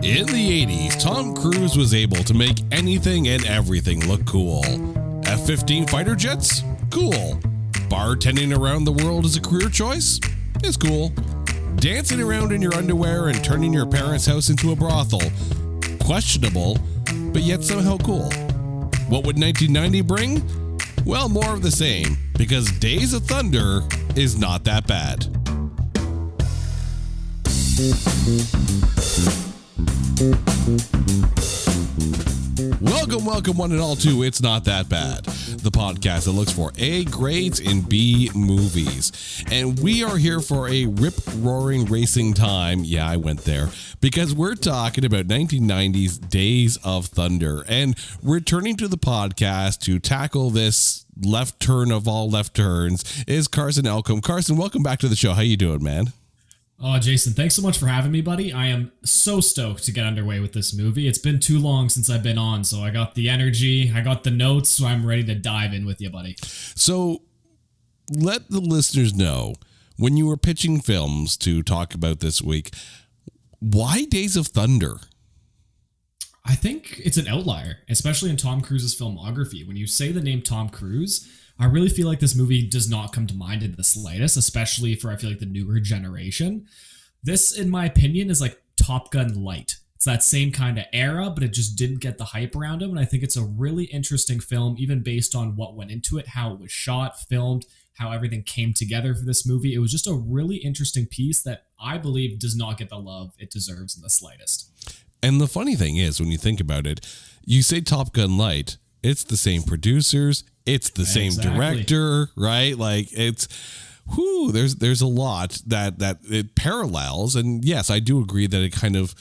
In the 80s, Tom Cruise was able to make anything and everything look cool. F-15 fighter jets? Cool. Bartending around the world as a career choice? It's cool. Dancing around in your underwear and turning your parents' house into a brothel? Questionable, but yet somehow cool. What would 1990 bring? Well, more of the same, because Days of Thunder is not that bad. Welcome one and all to It's Not That Bad, the podcast that looks for A grades in B movies. And we are here for a rip-roaring racing time. Yeah, I went there. Because we're talking about 1990's Days of Thunder. And returning to the podcast to tackle this left turn of all left turns is Carson Elcombe. Carson, welcome back to the show. How you doing, man? Oh, Jason, thanks so much for having me, buddy. I am so stoked to get underway with this movie. It's been too long since I've been on, so I got the energy, I got the notes, so I'm ready to dive in with you, buddy. So let the listeners know, when you were pitching films to talk about this week, why Days of Thunder? I think it's an outlier, especially in Tom Cruise's filmography. When you say the name Tom Cruise, I really feel like this movie does not come to mind in the slightest, especially for, I feel like, the newer generation. This, in my opinion, is like Top Gun Light. It's that same kind of era, but it just didn't get the hype around him. And I think it's a really interesting film, even based on what went into it, how it was shot, filmed, how everything came together for this movie. It was just a really interesting piece that I believe does not get the love it deserves in the slightest. And the funny thing is, when you think about it, you say Top Gun Light, it's the same producers, it's the same director, right? Like it's, there's a lot that it parallels. And yes, I do agree that it kind of,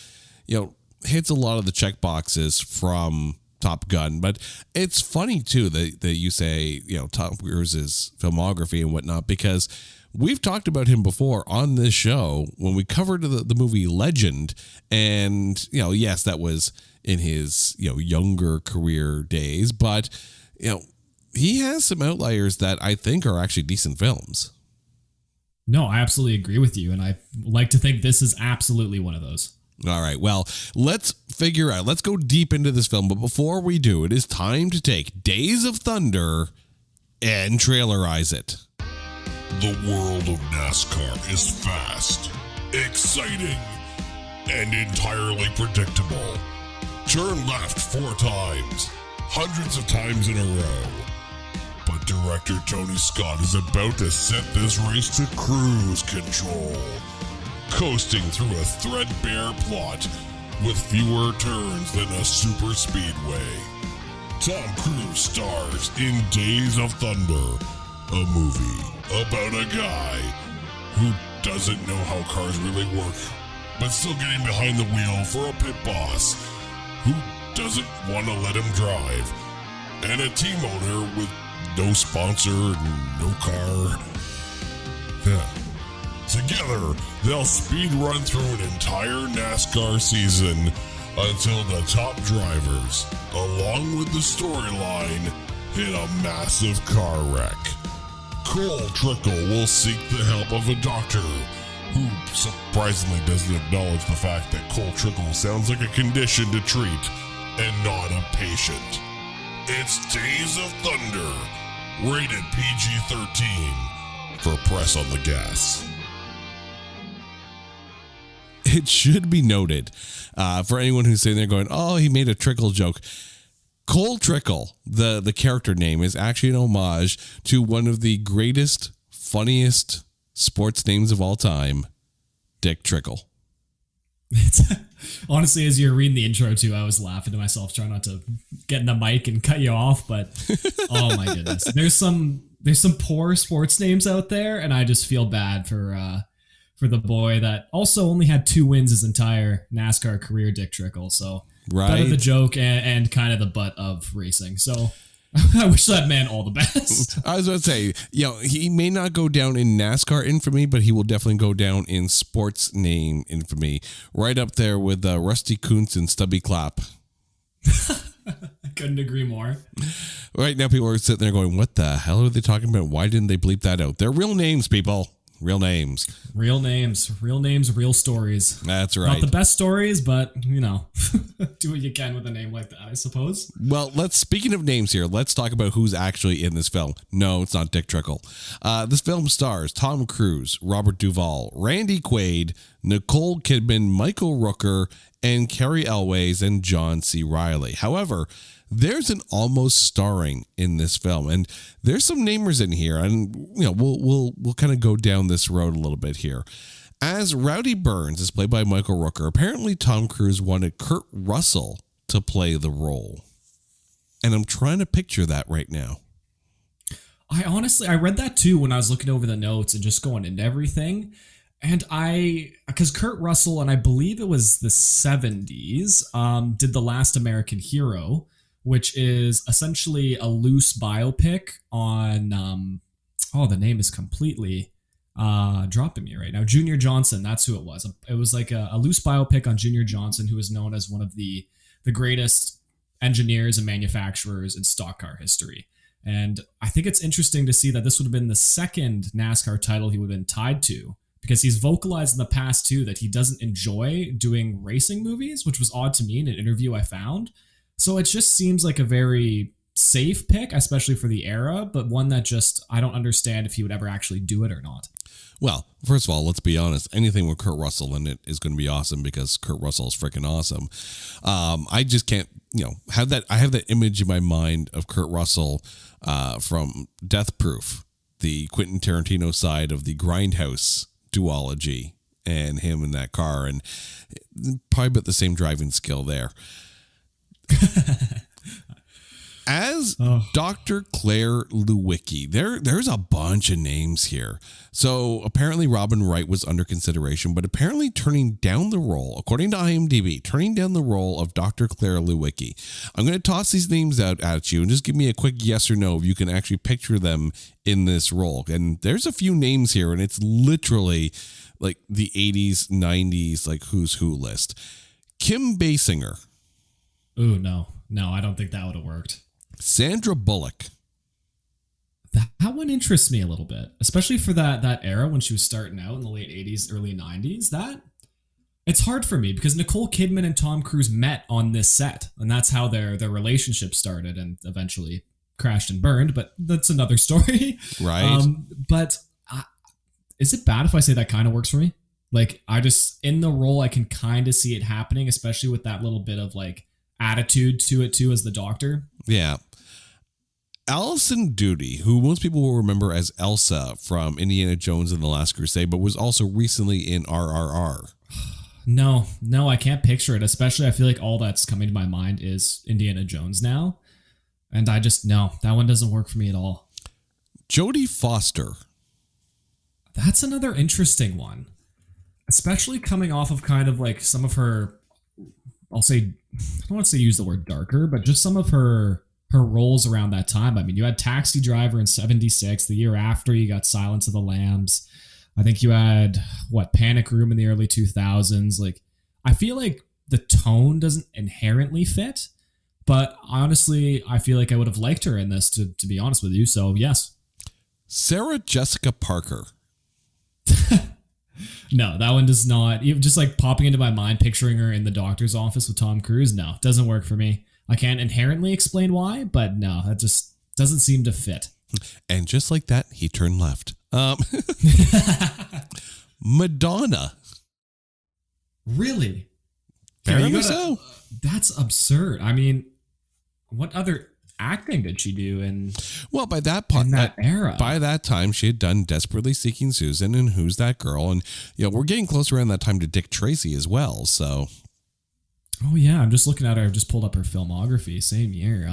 hits a lot of the check boxes from Top Gun. But it's funny too that you say, Tom Cruise's filmography and whatnot, because we've talked about him before on this show when we covered the movie Legend. And, yes, that was in his, younger career days, but, he has some outliers that I think are actually decent films. No, I absolutely agree with you. And I like to think this is absolutely one of those. All right. Well, let's go deep into this film. But before we do, it is time to take Days of Thunder and trailerize it. The world of NASCAR is fast, exciting, and entirely predictable. Turn left 4 times, hundreds of times in a row. But director Tony Scott is about to set this race to cruise control, coasting through a threadbare plot with fewer turns than a super speedway. Tom Cruise stars in Days of Thunder, a movie about a guy who doesn't know how cars really work, but still getting behind the wheel for a pit boss who doesn't want to let him drive, and a team owner with no sponsor, no car. Yeah. Together, they'll speed run through an entire NASCAR season until the top drivers, along with the storyline, hit a massive car wreck. Cole Trickle will seek the help of a doctor who surprisingly doesn't acknowledge the fact that Cole Trickle sounds like a condition to treat and not a patient. It's Days of Thunder, rated PG-13 for press on the gas. It should be noted, for anyone who's sitting there going, oh, he made a Trickle joke. Cole Trickle, the character name, is actually an homage to one of the greatest, funniest sports names of all time, Dick Trickle. Honestly, as you were reading the intro too, I was laughing to myself, trying not to get in the mic and cut you off. But oh my goodness, there's some poor sports names out there, and I just feel bad for the boy that also only had 2 wins his entire NASCAR career, Dick Trickle. So right, kind of the joke and kind of the butt of racing. So I wish that man all the best. I was about to say, he may not go down in NASCAR infamy, but he will definitely go down in sports name infamy. Right up there with Rusty Kuntz and Stubby Clapp. I couldn't agree more. Right now, people are sitting there going, what the hell are they talking about? Why didn't they bleep that out? They're real names, people. Real names. Real names, real stories. That's right. Not the best stories, but, you know, do what you can with a name like that, I suppose. Well, speaking of names here, let's talk about who's actually in this film. No, it's not Dick Trickle. This film stars Tom Cruise, Robert Duvall, Randy Quaid, Nicole Kidman, Michael Rooker, and Carrie Elways and John C. Reilly. However, there's an almost starring in this film, and there's some namers in here, and we'll kind of go down this road a little bit here. As Rowdy Burns is played by Michael Rooker, apparently Tom Cruise wanted Kurt Russell to play the role, and I'm trying to picture that right now. I read that too when I was looking over the notes and just going into everything. And because Kurt Russell, and I believe it was the 70s, did The Last American Hero, which is essentially a loose biopic on, the name is completely dropping me right now. Junior Johnson, that's who it was. It was like a loose biopic on Junior Johnson, who is known as one of the greatest engineers and manufacturers in stock car history. And I think it's interesting to see that this would have been the second NASCAR title he would have been tied to, because he's vocalized in the past too that he doesn't enjoy doing racing movies, which was odd to me in an interview I found. So it just seems like a very safe pick, especially for the era, but one that just, I don't understand if he would ever actually do it or not. Well, first of all, let's be honest. Anything with Kurt Russell in it is going to be awesome because Kurt Russell is freaking awesome. I just can't, have that. I have that image in my mind of Kurt Russell from Death Proof, the Quentin Tarantino side of the Grindhouse duology, and him in that car, and probably about the same driving skill there. As Dr. Claire Lewicki, there's a bunch of names here. So apparently Robin Wright was under consideration, but apparently turning down the role, according to IMDb, turning down the role of Dr. Claire Lewicki. I'm going to toss these names out at you and just give me a quick yes or no if you can actually picture them in this role. And there's a few names here, and it's literally like the 80s, 90s, like who's who list. Kim Basinger. Ooh, no, I don't think that would have worked. Sandra Bullock. That one interests me a little bit, especially for that era when she was starting out in the late 80s, early 90s. That it's hard for me because Nicole Kidman and Tom Cruise met on this set, and that's how their relationship started and eventually crashed and burned, but that's another story. Right. But is it bad if I say that kind of works for me? Like, I just, in the role, I can kind of see it happening, especially with that little bit of like attitude to it too as the doctor. Yeah. Allison Doody, who most people will remember as Elsa from Indiana Jones and the Last Crusade, but was also recently in RRR. No, I can't picture it. Especially, I feel like all that's coming to my mind is Indiana Jones now. And I just, no, that one doesn't work for me at all. Jodie Foster. That's another interesting one. Especially coming off of kind of like some of her, I'll say, I don't want to say use the word darker, but just some of her roles around that time. I mean, you had Taxi Driver in 76. The year after, you got Silence of the Lambs. I think you had, Panic Room in the early 2000s. Like, I feel like the tone doesn't inherently fit, but honestly, I feel like I would have liked her in this, to be honest with you. So, yes. Sarah Jessica Parker. No, that one does not. Even just like popping into my mind, picturing her in the doctor's office with Tom Cruise. No, doesn't work for me. I can't inherently explain why, but no, that just doesn't seem to fit. And just like that, he turned left. Madonna. Really? Apparently so. That's absurd. I mean, what other acting did she do well, by that point, that era? By that time, she had done Desperately Seeking Susan and Who's That Girl? And we're getting close around that time to Dick Tracy as well. So, oh yeah, I'm just looking at her. I've just pulled up her filmography. Same year.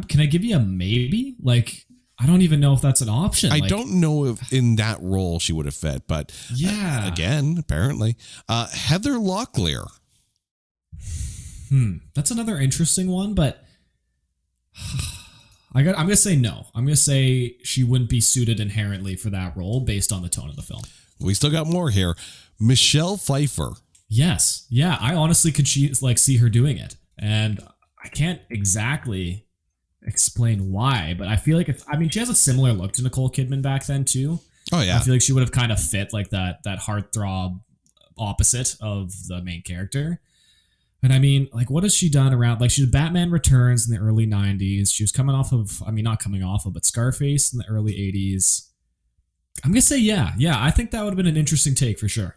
Can I give you a maybe? Like, I don't even know if that's an option. I don't know if in that role she would have fit, but yeah, again, apparently, Heather Locklear. That's another interesting one, but I'm gonna say no. I'm gonna say she wouldn't be suited inherently for that role based on the tone of the film. We still got more here. Michelle Pfeiffer. Yes, yeah. I honestly could see her doing it, and I can't exactly explain why, but I feel like she has a similar look to Nicole Kidman back then too. Oh yeah. I feel like she would have kind of fit like that heartthrob opposite of the main character. And I mean, like, what has she done around? Like, she did Batman Returns in the early 90s. She was coming off of, I mean, not coming off of, but Scarface in the early 80s. I'm going to say, yeah. I think that would have been an interesting take for sure.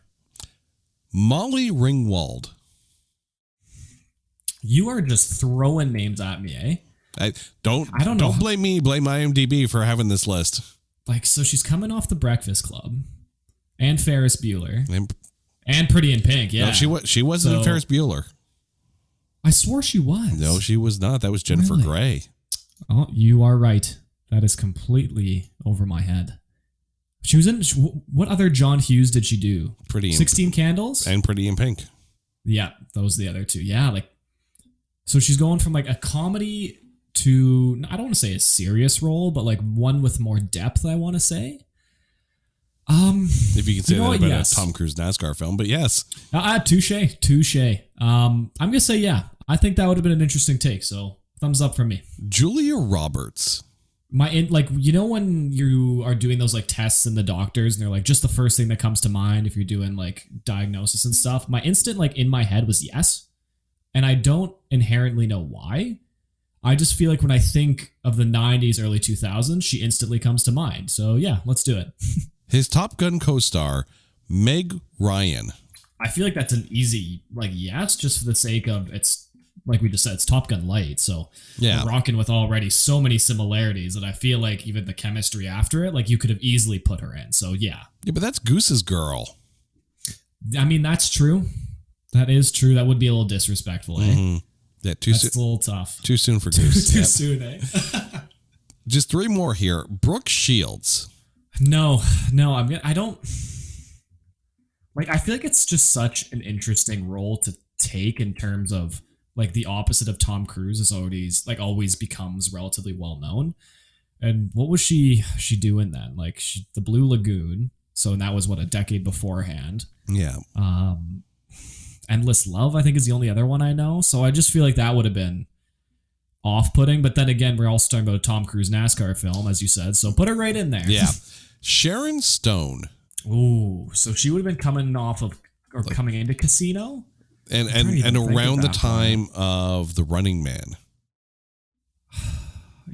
Molly Ringwald. You are just throwing names at me, eh? Don't blame me. Blame IMDb for having this list. Like, so she's coming off The Breakfast Club and Ferris Bueller and Pretty in Pink. Yeah. No, she wasn't in Ferris Bueller. I swore she was. No, she was not. That was Jennifer Grey. Oh, you are right. That is completely over my head. She was in, what other John Hughes did she do? 16 Candles? And Pretty in Pink. Yeah, those are the other two. Yeah, like, so she's going from like a comedy to, I don't want to say a serious role, but like one with more depth, I want to say. If you can say that about a Tom Cruise NASCAR film, but yes. Touche. I'm going to say, yeah, I think that would have been an interesting take. So thumbs up for me. Julia Roberts. Like, you know, when you are doing those like tests in the doctors and they're like, just the first thing that comes to mind if you're doing like diagnosis and stuff, my instant like in my head was yes. And I don't inherently know why. I just feel like when I think of the 90s, early 2000s, she instantly comes to mind. So yeah, let's do it. His Top Gun co-star, Meg Ryan. I feel like that's an easy, like, yes, just for the sake of, it's like we just said, it's Top Gun Light. So yeah, we're rocking with already so many similarities that I feel like even the chemistry after it, like you could have easily put her in. So yeah. Yeah, but that's Goose's girl. I mean, that's true. That is true. That would be a little disrespectful, eh? Mm-hmm. Yeah, that's a little tough. Too soon for Goose. Too soon, eh? Just three more here. Brooke Shields. No, I don't like, I feel like it's just such an interesting role to take in terms of like the opposite of Tom Cruise is always becomes relatively well known. And what was she doing then? Like the Blue Lagoon. So, and that was what, a decade beforehand. Yeah. Endless Love, I think, is the only other one I know. So I just feel like that would have been off-putting. But then again, we're also talking about a Tom Cruise NASCAR film, as you said. So put her right in there. Yeah. Sharon Stone. Ooh, so she would have been coming off of, or coming into Casino? And around the time of The Running Man.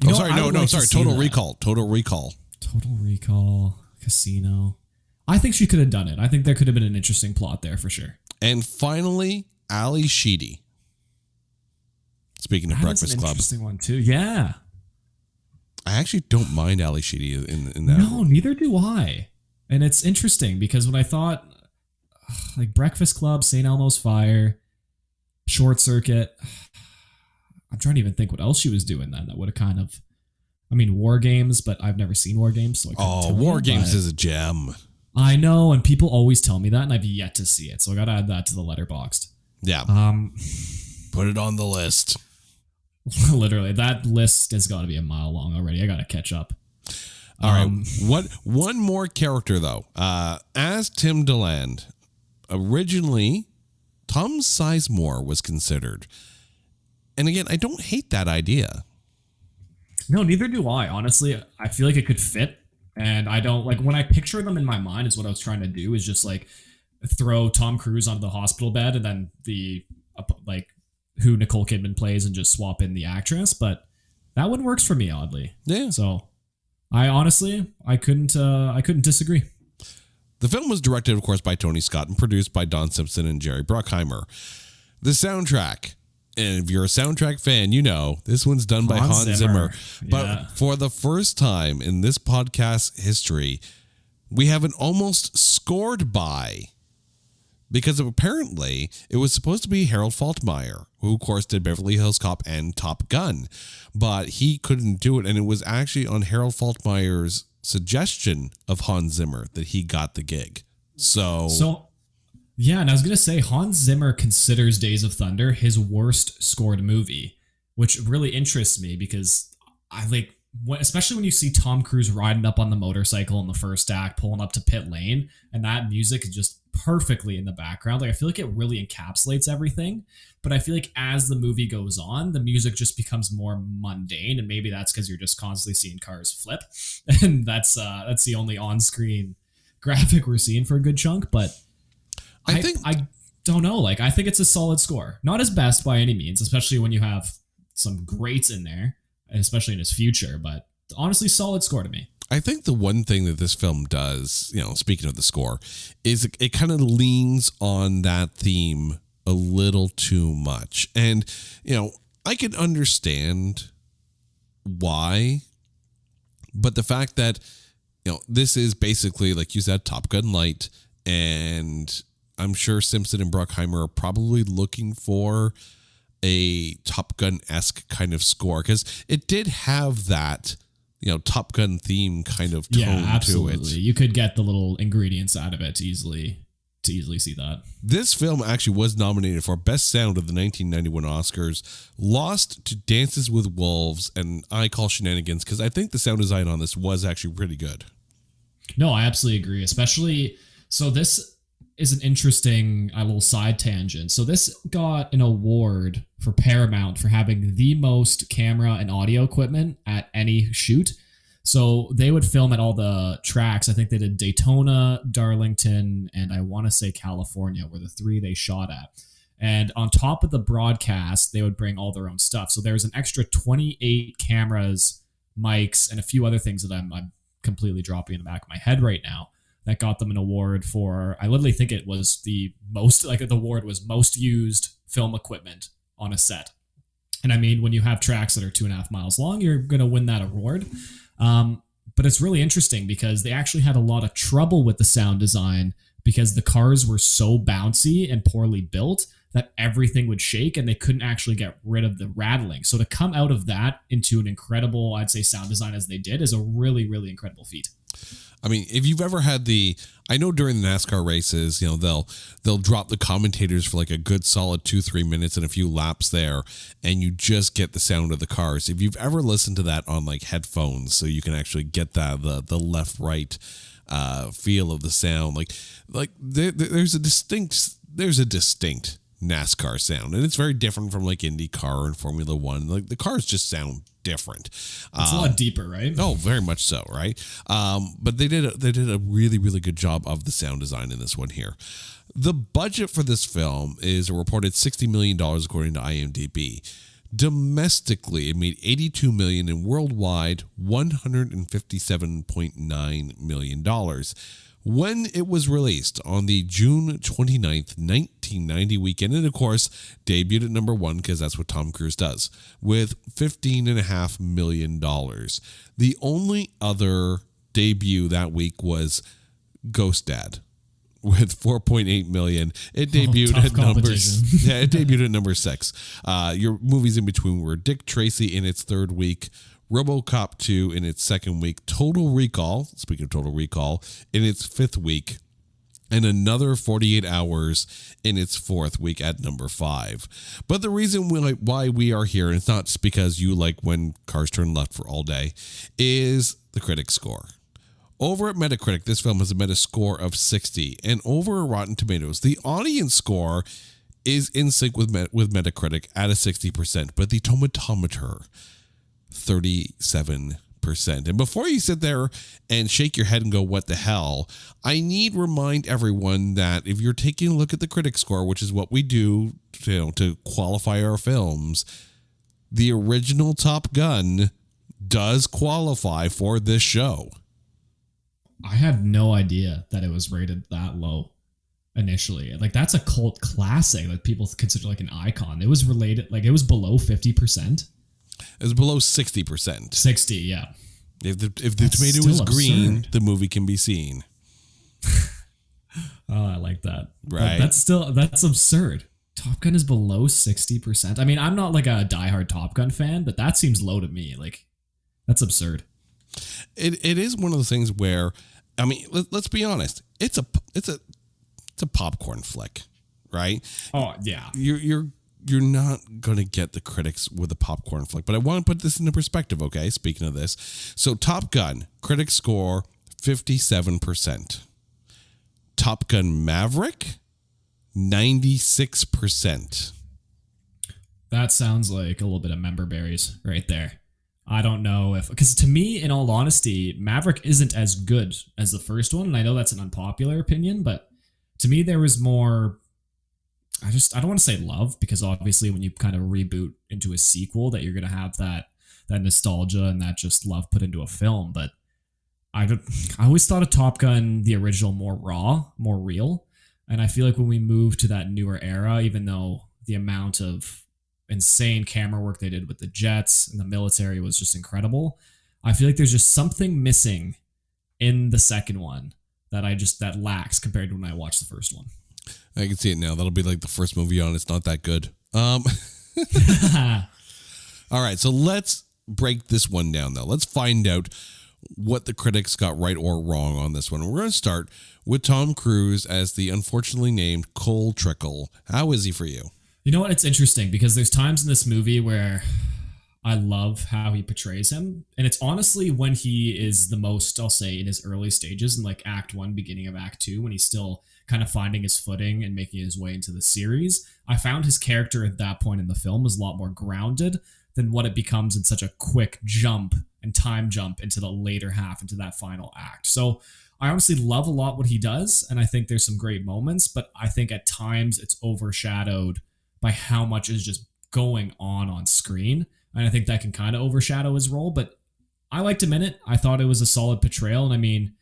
Sorry. Total Recall. Total Recall. Casino. I think she could have done it. I think there could have been an interesting plot there for sure. And finally, Ali Sheedy. Speaking of Breakfast Club. Interesting one too. Yeah. I actually don't mind Ali Sheedy in that. No, neither do I. And it's interesting because when I thought like Breakfast Club, St. Elmo's Fire, Short Circuit, I'm trying to even think what else she was doing then that would have kind of, I mean, War Games, but I've never seen War Games. So War Games is a gem. I know, and people always tell me that, and I've yet to see it. So I got to add that to the Letterboxd. Yeah. Put it on the list. Literally, that list has got to be a mile long already. I got to catch up. All right. One more character, though. As Tim DeLand, originally, Tom Sizemore was considered. And again, I don't hate that idea. No, neither do I. Honestly, I feel like it could fit. And I don't, like, when I picture them in my mind is what I was trying to do is just, like, throw Tom Cruise onto the hospital bed and then who Nicole Kidman plays and just swap in the actress. But that one works for me, oddly. Yeah. So I couldn't disagree. The film was directed, of course, by Tony Scott and produced by Don Simpson and Jerry Bruckheimer. The soundtrack, and if you're a soundtrack fan, you know this one's done by Hans Zimmer. But for the first time in this podcast history, we have an almost scored by, because apparently it was supposed to be Harold Faltermeyer, who of course did Beverly Hills Cop and Top Gun, but he couldn't do it, and it was actually on Harold Faltermeyer's suggestion of Hans Zimmer that he got the gig. So yeah, and I was going to say Hans Zimmer considers Days of Thunder his worst scored movie, which really interests me because I like, especially when you see Tom Cruise riding up on the motorcycle in the first act, pulling up to pit lane, and that music is just perfectly in the background. Like I feel like it really encapsulates everything. But I feel like as the movie goes on, the music just becomes more mundane, and maybe that's because you're just constantly seeing cars flip, and that's the only on-screen graphic we're seeing for a good chunk. But I don't know. Like I think it's a solid score, not his best by any means, especially when you have some greats in there, especially in his future. But honestly, solid score to me. I think the one thing that this film does, speaking of the score, is it kind of leans on that theme a little too much. And, I can understand why, but the fact that, this is basically, like you said, Top Gun light, and I'm sure Simpson and Bruckheimer are probably looking for a Top Gun-esque kind of score, because it did have that, Top Gun theme kind of tone to it. You could get the little ingredients out of it to easily see that. This film actually was nominated for Best Sound of the 1991 Oscars, lost to Dances with Wolves and I Call Shenanigans, because I think the sound design on this was actually pretty good. No, I absolutely agree. Especially, so this is an interesting little side tangent. So this got an award for Paramount for having the most camera and audio equipment at any shoot. So they would film at all the tracks. I think they did Daytona, Darlington, and I want to say California were the three they shot at. And on top of the broadcast, they would bring all their own stuff. So there's an extra 28 cameras, mics, and a few other things that I'm completely dropping in the back of my head right now that got them an award for, I literally think it was the award was most used film equipment on a set. And I mean, when you have tracks that are 2.5 miles long, you're going to win that award. But it's really interesting because they actually had a lot of trouble with the sound design because the cars were so bouncy and poorly built that everything would shake and they couldn't actually get rid of the rattling. So to come out of that into an incredible, I'd say, sound design as they did is a really, really incredible feat. I mean, if you've ever had I know during the NASCAR races, they'll drop the commentators for like a good solid 2-3 minutes and a few laps there, and you just get the sound of the cars. If you've ever listened to that on like headphones, so you can actually get that the left right feel of the sound, like there's a distinct NASCAR sound, and it's very different from like IndyCar and Formula One. Like the cars just sound different. It's a lot deeper, right? Oh, very much so, right? But they did a really, really good job of the sound design in this one here. The budget for this film is a reported $60 million according to IMDb. Domestically, it made $82 million, and worldwide $157.9 million. When it was released on the June 29th, 1990 weekend, and of course, debuted at number 1 because that's what Tom Cruise does, with $15.5 million. The only other debut that week was Ghost Dad with $4.8 million. It debuted at it debuted at number 6. Your movies in between were Dick Tracy in its 3rd week, RoboCop 2 in its 2nd week, Total Recall, speaking of Total Recall, in its 5th week, and another 48 Hours in its 4th week at number 5. But the reason why we are here, and it's not just because you like When Cars Turn Left for all day, is the critic score. Over at Metacritic, this film has a Metascore of 60, and over at Rotten Tomatoes, the audience score is in sync with Metacritic at a 60%, but the tomatometer 37%. And before you sit there and shake your head and go, what the hell? I need to remind everyone that if you're taking a look at the critic score, which is what we do to qualify our films, the original Top Gun does qualify for this show. I had no idea that it was rated that low initially. Like, that's a cult classic that people consider like an icon. It was related, like it was below 50%. It was below 60%. 60, yeah. If the tomato is green, absurd. The movie can be seen. Oh, I like that. Right. But that's absurd. Top Gun is below 60%. I mean, I'm not like a diehard Top Gun fan, but that seems low to me. Like, that's absurd. It is one of those things where, I mean, let's be honest. It's a popcorn flick, right? Oh yeah. You're not going to get the critics with a popcorn flick. But I want to put this into perspective, okay? Speaking of this. So Top Gun, critic score, 57%. Top Gun Maverick, 96%. That sounds like a little bit of member berries right there. I don't know if, because to me, in all honesty, Maverick isn't as good as the first one. And I know that's an unpopular opinion, but to me, there was more, I don't want to say love, because obviously when you kind of reboot into a sequel that you're going to have that nostalgia and that just love put into a film. But I always thought of Top Gun, the original, more raw, more real. And I feel like when we move to that newer era, even though the amount of insane camera work they did with the jets and the military was just incredible, I feel like there's just something missing in the second one that lacks compared to when I watched the first one. I can see it now. That'll be like the first movie on It's Not That Good. All right, so let's break this one down though. Let's find out what the critics got right or wrong on this one. We're going to start with Tom Cruise as the unfortunately named Cole Trickle. How is he for you? You know what? It's interesting because there's times in this movie where I love how he portrays him. And it's honestly when he is the most, I'll say, in his early stages in like Act 1, beginning of Act 2, when he's still kind of finding his footing and making his way into the series. I found his character at that point in the film was a lot more grounded than what it becomes in such a quick jump and time jump into the later half, into that final act. So I honestly love a lot what he does. And I think there's some great moments, but I think at times it's overshadowed by how much is just going on screen. And I think that can kind of overshadow his role, but I liked him in it. I thought it was a solid portrayal. And I mean,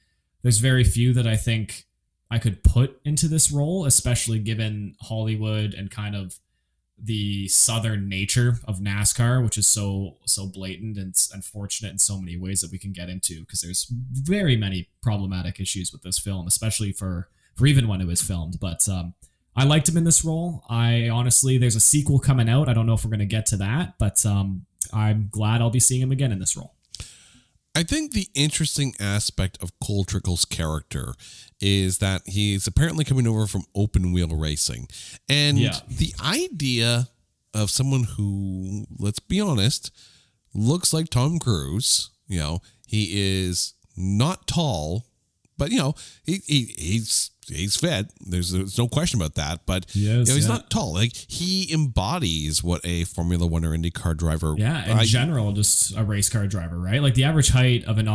there's very few that I think I could put into this role, especially given Hollywood and kind of the southern nature of NASCAR, which is so blatant and unfortunate in so many ways that we can get into, because there's very many problematic issues with this film, especially for even when it was filmed. But I liked him in this role. I honestly, there's a sequel coming out. I don't know if we're going to get to that, but I'm glad I'll be seeing him again in this role. I think the interesting aspect of Cole Trickle's character is that he's apparently coming over from open wheel racing. And the idea of someone who, let's be honest, looks like Tom Cruise, he is not tall, but he's fit. There's no question about that. But he's not tall. Like, he embodies what a Formula One or IndyCar driver. Yeah, in general, just a race car driver, right? Like the average height of an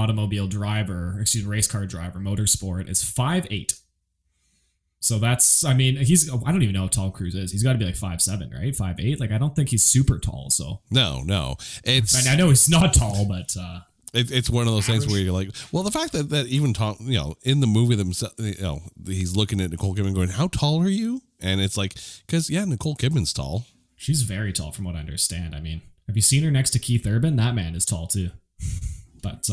race car driver, motorsport, is 5'8". So that's, I mean, I don't even know how tall Cruise is. He's got to be like 5'7", right? 5'8". Like, I don't think he's super tall. So no, I know he's not tall, but. It's one of those things where you're like, well, the fact that even Tom, in the movie themselves, he's looking at Nicole Kidman going, how tall are you? And it's like, because, Nicole Kidman's tall. She's very tall from what I understand. I mean, have you seen her next to Keith Urban? That man is tall too. But,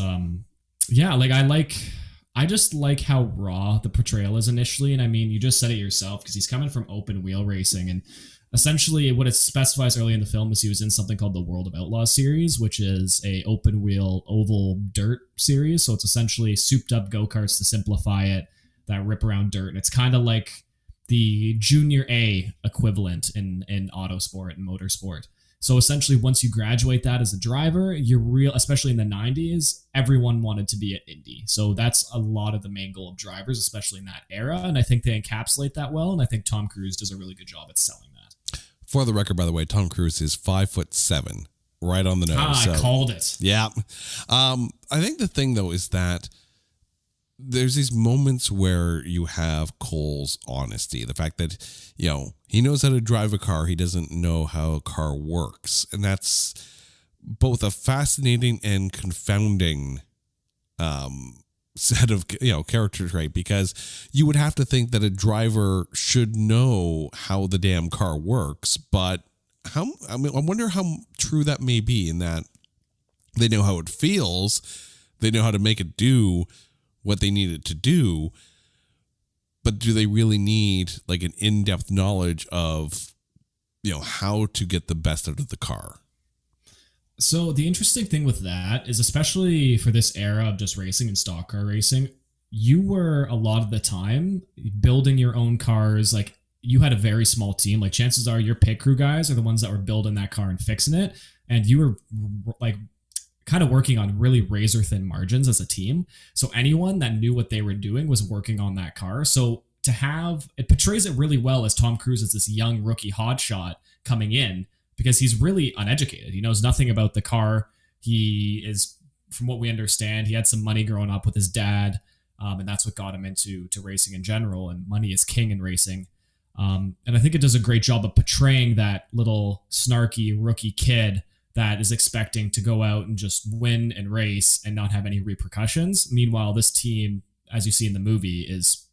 I just like how raw the portrayal is initially. And I mean, you just said it yourself, because he's coming from open wheel racing, and essentially what it specifies early in the film is he was in something called the World of Outlaws series, which is a open wheel oval dirt series. So it's essentially souped up go-karts, to simplify it, that rip around dirt. And it's kind of like the junior A equivalent in autosport and motorsport. So essentially, once you graduate that as a driver, especially in the 90s, everyone wanted to be at Indy. So that's a lot of the main goal of drivers, especially in that era. And I think they encapsulate that well. And I think Tom Cruise does a really good job at selling that. For the record, by the way, Tom Cruise is 5'7", right on the nose. I called it. Yeah. I think the thing, though, is that there's these moments where you have Cole's honesty. The fact that, he knows how to drive a car. He doesn't know how a car works. And that's both a fascinating and confounding set of, character trait, because you would have to think that a driver should know how the damn car works. But I wonder how true that may be, in that they know how it feels. They know how to make it do what they need it to do, but do they really need like an in-depth knowledge of, how to get the best out of the car? So the interesting thing with that is, especially for this era of just racing and stock car racing, you were a lot of the time building your own cars. Like, you had a very small team. Like, chances are your pit crew guys are the ones that were building that car and fixing it. And you were like kind of working on really razor thin margins as a team. So anyone that knew what they were doing was working on that car. So it portrays it really well as Tom Cruise as this young rookie hotshot coming in, because he's really uneducated. He knows nothing about the car. He is, from what we understand, he had some money growing up with his dad, and that's what got him into racing in general. And money is king in racing. And I think it does a great job of portraying that little snarky rookie kid that is expecting to go out and just win and race and not have any repercussions. Meanwhile, this team, as you see in the movie, is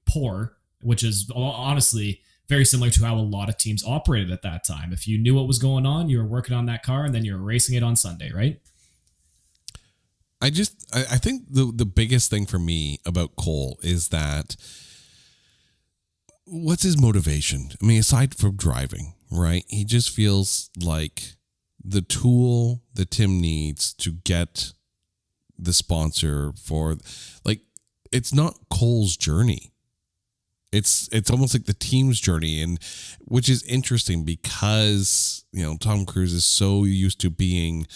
poor, which is honestly very similar to how a lot of teams operated at that time. If you knew what was going on, you were working on that car and then you were racing it on Sunday, right? I think the biggest thing for me about Cole is that what's his motivation? I mean, aside from driving, right? He just feels like the tool that Tim needs to get the sponsor for, like, it's not Cole's journey. It's almost like the team's journey, and which is interesting because, you know, Tom Cruise is so used to being,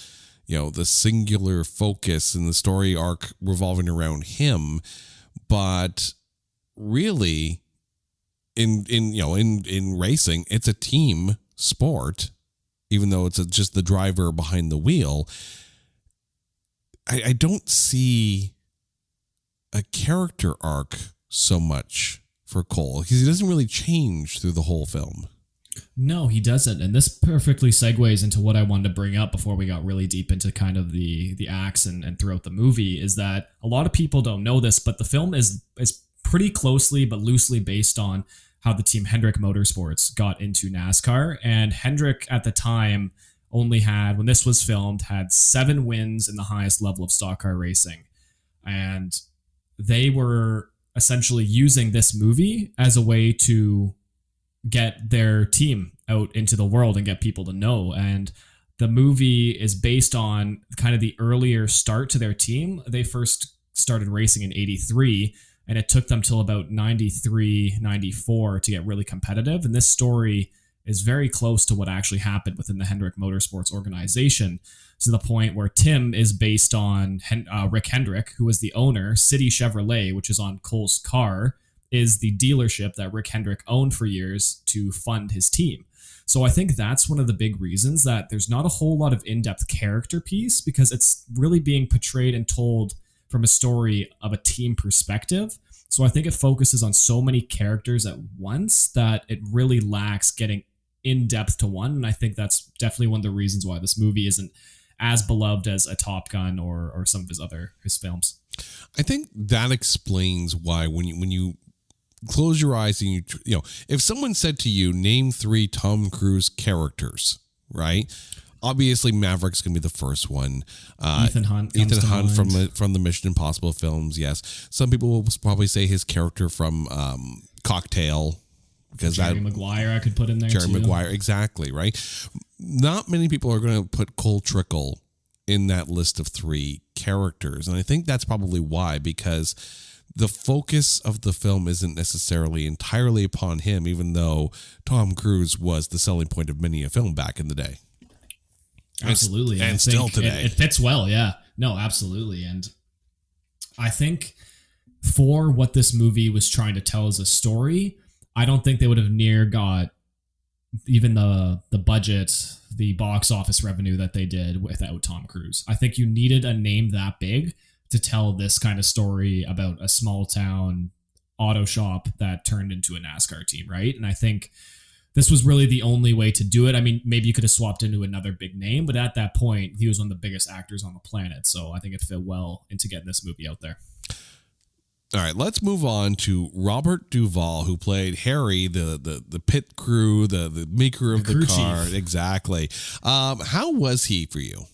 you know, the singular focus and the story arc revolving around him, but really in racing, it's a team sport, even though it's just the driver behind the wheel. I don't see a character arc so much for Cole, because he doesn't really change through the whole film. No, he doesn't. And this perfectly segues into what I wanted to bring up before we got really deep into kind of the acts and throughout the movie, is that a lot of people don't know this, but the film is pretty closely but loosely based on how the team Hendrick Motorsports got into NASCAR. And Hendrick at the time only had, when this was filmed, had 7 wins in the highest level of stock car racing. And they were essentially using this movie as a way to get their team out into the world and get people to know. And the movie is based on kind of the earlier start to their team. They first started racing in 83, and it took them till about 93, 94 to get really competitive. And this story is very close to what actually happened within the Hendrick Motorsports organization, to the point where Tim is based on Rick Hendrick, who was the owner. City Chevrolet, which is on Cole's car, is the dealership that Rick Hendrick owned for years to fund his team. So I think that's one of the big reasons that there's not a whole lot of in-depth character piece, because it's really being portrayed and told from a story of a team perspective. So I think it focuses on so many characters at once that it really lacks getting in depth to one. And I think that's definitely one of the reasons why this movie isn't as beloved as a Top Gun or some of his films. I think that explains why when you close your eyes and you know, if someone said to you, name 3 Tom Cruise characters, right? Obviously, Maverick's gonna be the first one. Ethan Hunt from the Mission Impossible films. Yes, some people will probably say his character from Cocktail, because Jerry Maguire I could put in there. Jerry Maguire, exactly right. Not many people are going to put Cole Trickle in that list of 3 characters, and I think that's probably why, because the focus of the film isn't necessarily entirely upon him, even though Tom Cruise was the selling point of many a film back in the day. Absolutely. And still today. It fits well, yeah. No, absolutely. And I think for what this movie was trying to tell as a story, I don't think they would have near got even the budget, the box office revenue that they did without Tom Cruise. I think you needed a name that big to tell this kind of story about a small town auto shop that turned into a NASCAR team, right? And I think this was really the only way to do it. I mean, maybe you could have swapped into another big name, but at that point, he was one of the biggest actors on the planet. So I think it fit well into getting this movie out there. All right, let's move on to Robert Duvall, who played Harry, the pit crew, the maker of the car. Chief. Exactly. How was he for you?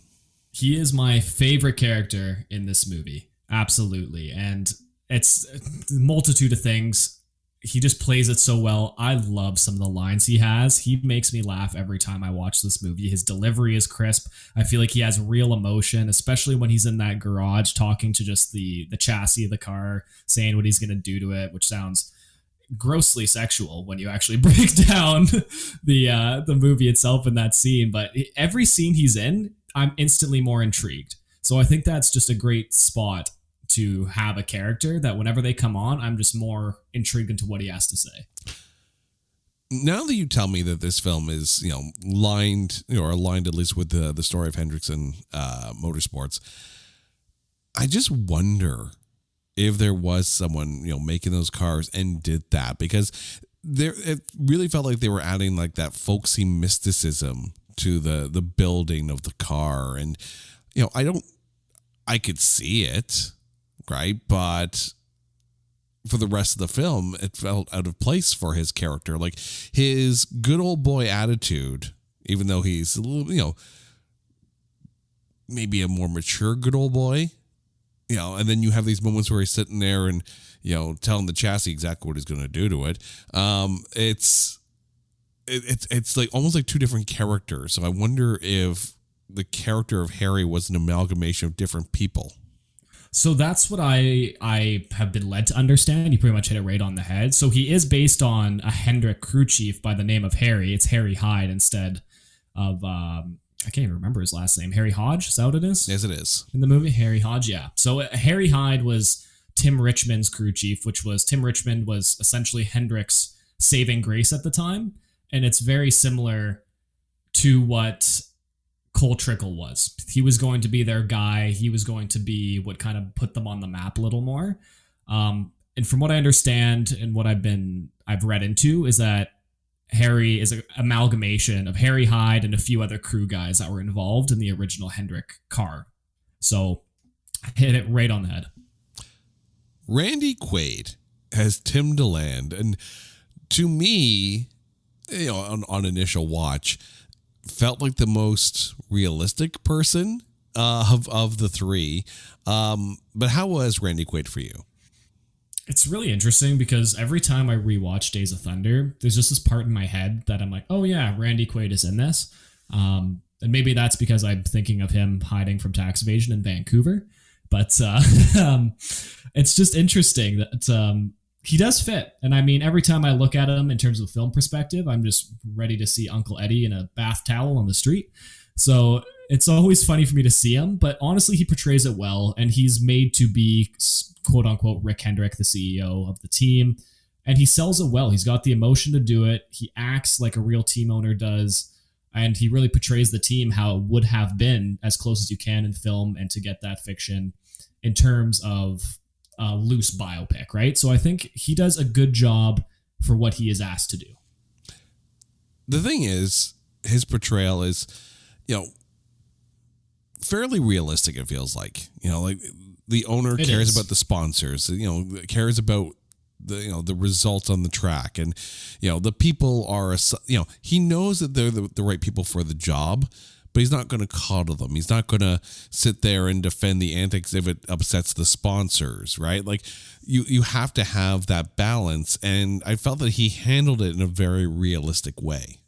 He is my favorite character in this movie. Absolutely. And it's a multitude of things. He just plays it so well. I love some of the lines he has. He makes me laugh every time I watch this movie. His delivery is crisp. I feel like he has real emotion, especially when he's in that garage talking to just the chassis of the car, saying what he's going to do to it, which sounds grossly sexual when you actually break down the movie itself in that scene. But every scene he's in, I'm instantly more intrigued. So I think that's just a great spot to have a character that whenever they come on, I'm just more intrigued into what he has to say. Now that you tell me that this film is, aligned at least with the story of Hendrickson Motorsports, I just wonder if there was someone, making those cars and did that, because it really felt like they were adding like that folksy mysticism to the building of the car. And, I could see it, right? But for the rest of the film, it felt out of place for his character. Like his good old boy attitude, even though he's a little, maybe a more mature good old boy, and then you have these moments where he's sitting there and, telling the chassis exactly what he's going to do to it. It's like almost like two different characters. So I wonder if the character of Harry was an amalgamation of different people. So that's what I have been led to understand. You pretty much hit it right on the head. So he is based on a Hendrick crew chief by the name of Harry. It's Harry Hyde instead of, I can't even remember his last name. Harry Hodge? Is that what it is? Yes, it is. In the movie? Harry Hodge, yeah. So Harry Hyde was Tim Richmond's crew chief, which was Tim Richmond was essentially Hendrick's saving grace at the time. And it's very similar to what Cole Trickle was. He was going to be their guy. He was going to be what kind of put them on the map a little more. And from what I understand and what I've read into is that Harry is an amalgamation of Harry Hyde and a few other crew guys that were involved in the original Hendrick car. So I hit it right on the head. Randy Quaid has Tim DeLand, and to me, on initial watch, felt like the most realistic person of the three. But how was Randy Quaid for you? It's really interesting because every time I rewatch Days of Thunder, there's just this part in my head that I'm like, oh yeah, Randy Quaid is in this. And maybe that's because I'm thinking of him hiding from tax evasion in Vancouver. But it's just interesting that he does fit. And I mean, every time I look at him in terms of film perspective, I'm just ready to see Uncle Eddie in a bath towel on the street. So it's always funny for me to see him, but honestly, he portrays it well. And he's made to be quote unquote Rick Hendrick, the CEO of the team. And he sells it well. He's got the emotion to do it. He acts like a real team owner does. And he really portrays the team how it would have been as close as you can in film and to get that fiction in terms of loose biopic, right? So I think he does a good job for what he is asked to do. The thing is, his portrayal is, fairly realistic, it feels like. Like the owner cares about the sponsors, cares about the results on the track, and the people are, he knows that they're the right people for the job, but he's not going to coddle them. He's not going to sit there and defend the antics if it upsets the sponsors, right? Like you have to have that balance, and I felt that he handled it in a very realistic way.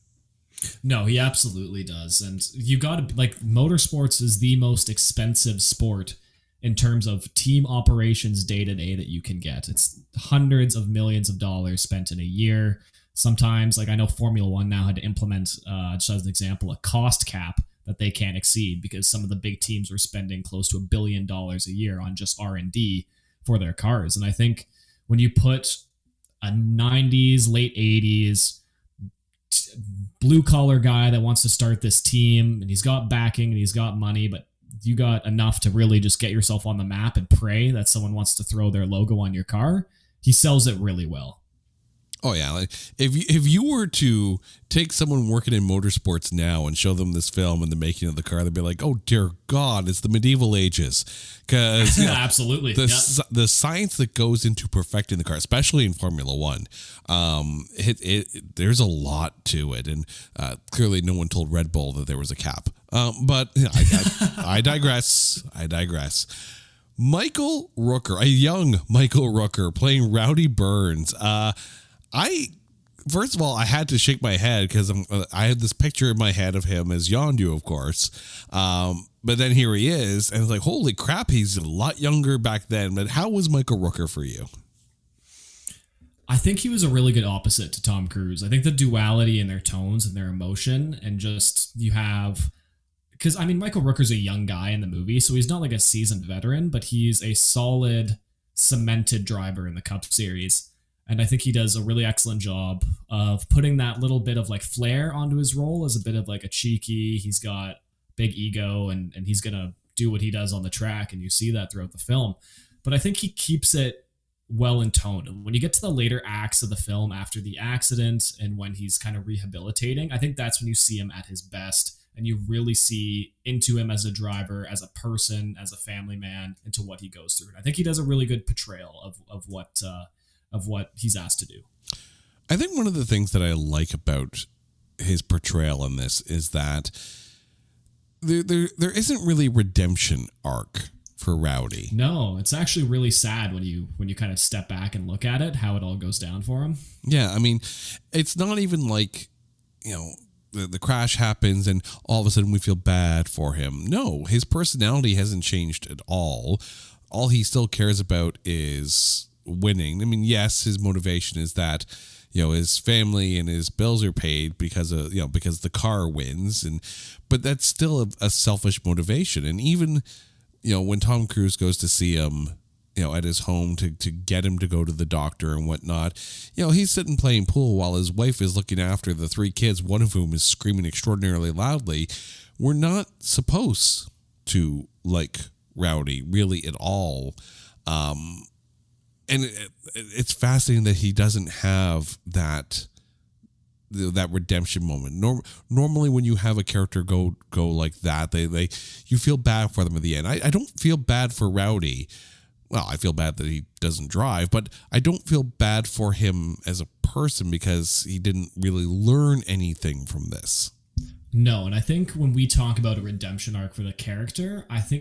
No, he absolutely does. And you got to, like, motorsports is the most expensive sport in terms of team operations day to day that you can get. It's hundreds of millions of dollars spent in a year. Sometimes, like I know Formula One now had to implement, just as an example, a cost cap that they can't exceed because some of the big teams were spending close to $1 billion a year on just R&D for their cars. And I think when you put a 90s, late 80s blue collar guy that wants to start this team and he's got backing and he's got money, but you got enough to really just get yourself on the map and pray that someone wants to throw their logo on your car, he sells it really well. Oh yeah, like if you were to take someone working in motorsports now and show them this film and the making of the car, they'd be like, "Oh dear God, it's the medieval ages," because absolutely the science that goes into perfecting the car, especially in Formula One, there's a lot to it, and clearly no one told Red Bull that there was a cap. But I digress. I digress. Michael Rooker, a young Michael Rooker playing Rowdy Burns. First of all, I had to shake my head because I had this picture in my head of him as Yondu, of course. But then here he is, and it's like, holy crap, he's a lot younger back then. But how was Michael Rooker for you? I think he was a really good opposite to Tom Cruise. I think the duality in their tones and their emotion, and just you have because I mean, Michael Rooker's a young guy in the movie, so he's not like a seasoned veteran, but he's a solid, cemented driver in the Cup Series. And I think he does a really excellent job of putting that little bit of like flair onto his role as a bit of like a cheeky. He's got big ego and he's going to do what he does on the track. And you see that throughout the film. But I think he keeps it well intoned. And when you get to the later acts of the film after the accident and when he's kind of rehabilitating, I think that's when you see him at his best. And you really see into him as a driver, as a person, as a family man, into what he goes through. And I think he does a really good portrayal of what he's asked to do. I think one of the things that I like about his portrayal in this is that there isn't really redemption arc for Rowdy. No, it's actually really sad when you kind of step back and look at it, how it all goes down for him. Yeah, I mean, it's not even like, the crash happens and all of a sudden we feel bad for him. No, his personality hasn't changed at all. All he still cares about is winning. I mean, yes, his motivation is that, his family and his bills are paid because the car wins, but that's still a selfish motivation. And even, when Tom Cruise goes to see him, at his home to get him to go to the doctor and whatnot, he's sitting playing pool while his wife is looking after the 3 kids, one of whom is screaming extraordinarily loudly. We're not supposed to like Rowdy really at all. And it's fascinating that he doesn't have that redemption moment. Normally when you have a character go like that, you feel bad for them at the end. I don't feel bad for Rowdy. Well, I feel bad that he doesn't drive, but I don't feel bad for him as a person because he didn't really learn anything from this. No, and I think when we talk about a redemption arc for the character, I feel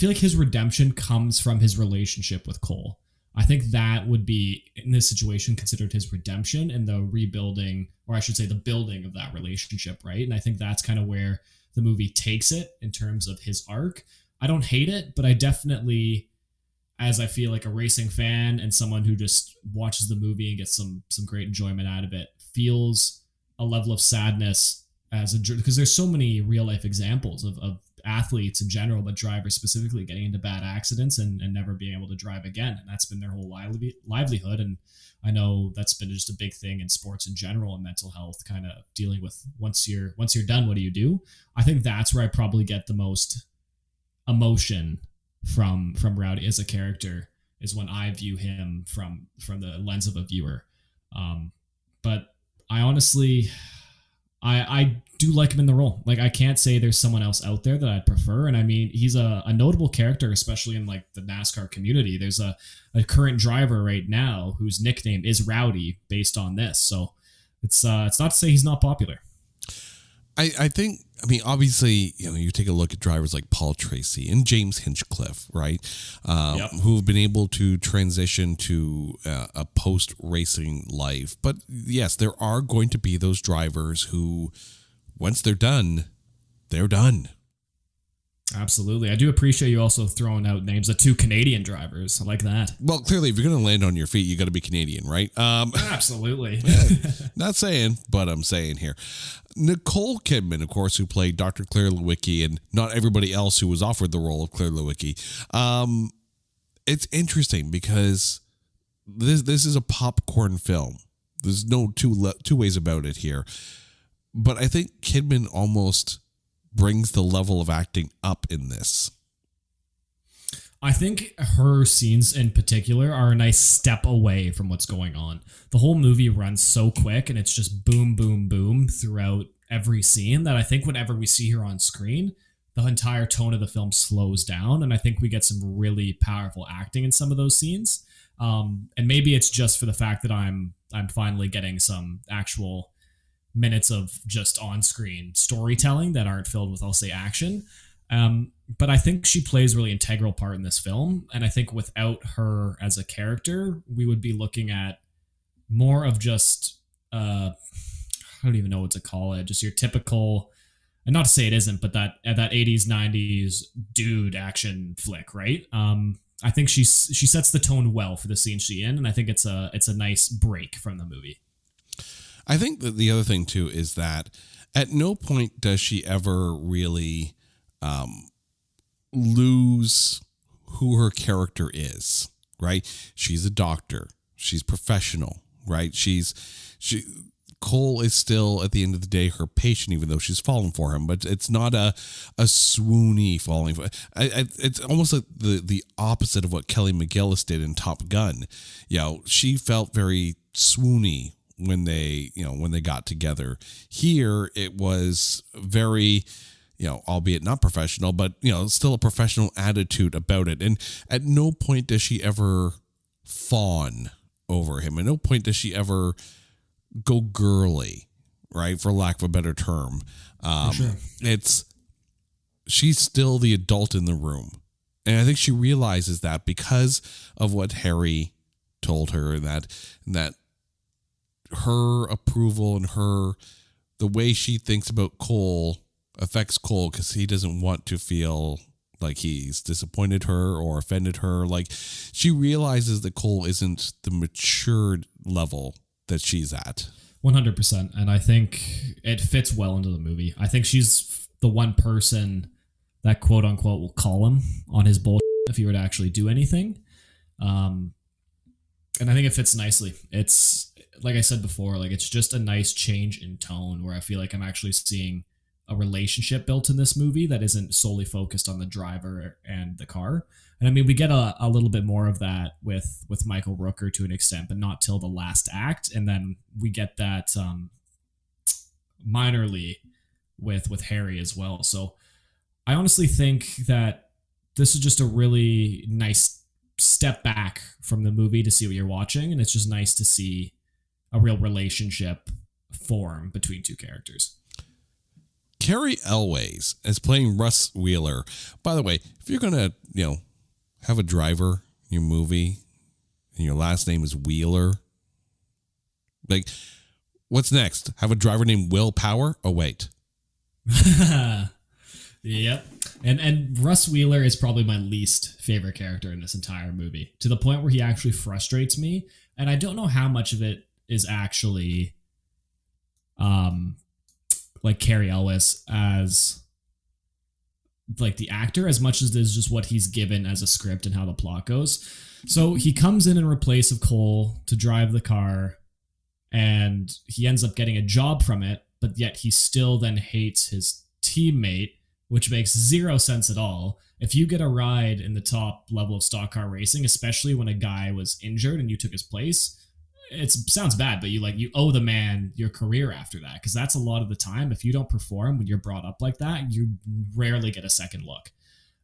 like his redemption comes from his relationship with Cole. I think that would be, in this situation, considered his redemption and the rebuilding, or I should say the building of that relationship, right? And I think that's kind of where the movie takes it in terms of his arc. I don't hate it, but I definitely, as I feel like a racing fan and someone who just watches the movie and gets some great enjoyment out of it, feels a level of sadness because there's so many real life examples of athletes in general, but drivers specifically getting into bad accidents and never being able to drive again. And that's been their whole livelihood. And I know that's been just a big thing in sports in general and mental health, kind of dealing with once you're done, what do you do? I think that's where I probably get the most emotion from Rowdy as a character, is when I view him from the lens of a viewer. But I honestly, I do like him in the role. Like, I can't say there's someone else out there that I'd prefer. And I mean, he's a notable character, especially in like the NASCAR community. There's a current driver right now whose nickname is Rowdy based on this. So it's not to say he's not popular. I think, obviously, you take a look at drivers like Paul Tracy and James Hinchcliffe, right? Yep. Who have been able to transition to a post-racing life. But yes, there are going to be those drivers who, once they're done, they're done. Absolutely. I do appreciate you also throwing out names of 2 Canadian drivers. I like that. Well, clearly, if you're going to land on your feet, you got to be Canadian, right? Absolutely. Not saying, but I'm saying here. Nicole Kidman, of course, who played Dr. Claire Lewicki, and not everybody else who was offered the role of Claire Lewicki. It's interesting because this is a popcorn film. There's no two ways about it here. But I think Kidman almost brings the level of acting up in this. I think her scenes in particular are a nice step away from what's going on. The whole movie runs so quick and it's just boom, boom, boom throughout every scene that I think whenever we see her on screen, the entire tone of the film slows down. And I think we get some really powerful acting in some of those scenes. And maybe it's just for the fact that I'm finally getting some actual minutes of just on-screen storytelling that aren't filled with, I'll say, action. But I think she plays a really integral part in this film. And I think without her as a character, we would be looking at more of just, I don't even know what to call it, just your typical, and not to say it isn't, but that 80s, 90s dude action flick, right? I think she sets the tone well for the scene she's in, and I think it's a nice break from the movie. I think that the other thing too is that, At no point does she ever really lose who her character is, right? She's a doctor. She's professional, right? Cole is still, at the end of the day, her patient, even though she's fallen for him. But it's not a swoony falling for. It's almost like the opposite of what Kelly McGillis did in Top Gun. She felt very swoony when they got together. Here, it was very, albeit not professional, but still a professional attitude about it. And at no point does she ever fawn over him. At no point does she ever go girly, right? For lack of a better term. For sure. She's still the adult in the room. And I think she realizes that because of what Harry told her, that her approval and the way she thinks about Cole affects Cole, because he doesn't want to feel like he's disappointed her or offended her. Like, she realizes that Cole isn't the matured level that she's at. 100%. And I think it fits well into the movie. I think she's the one person that quote unquote will call him on his bullshit if he were to actually do anything. And I think it fits nicely. It's like I said before, like, it's just a nice change in tone where I feel like I'm actually seeing a relationship built in this movie that isn't solely focused on the driver and the car. And I mean, we get a little bit more of that with Michael Rooker to an extent, but not till the last act. And then we get that minorly with Harry as well. So I honestly think that this is just a really nice step back from the movie to see what you're watching. And it's just nice to see a real relationship form between two characters. Carrie Elways is playing Russ Wheeler. By the way, if you're going to, have a driver in your movie and your last name is Wheeler, like, what's next? Have a driver named Will Power? Oh, wait. Yep. And Russ Wheeler is probably my least favorite character in this entire movie, to the point where he actually frustrates me. And I don't know how much of it is actually like Carrie Elwes as like the actor, as much as it is just what he's given as a script and how the plot goes. So he comes in replace of Cole to drive the car, and he ends up getting a job from it, but yet he still then hates his teammate, which makes zero sense at all. If you get a ride in the top level of stock car racing, especially when a guy was injured and you took his place, it sounds bad, but you owe the man your career after that, because that's a lot of the time. If you don't perform when you're brought up like that, you rarely get a second look,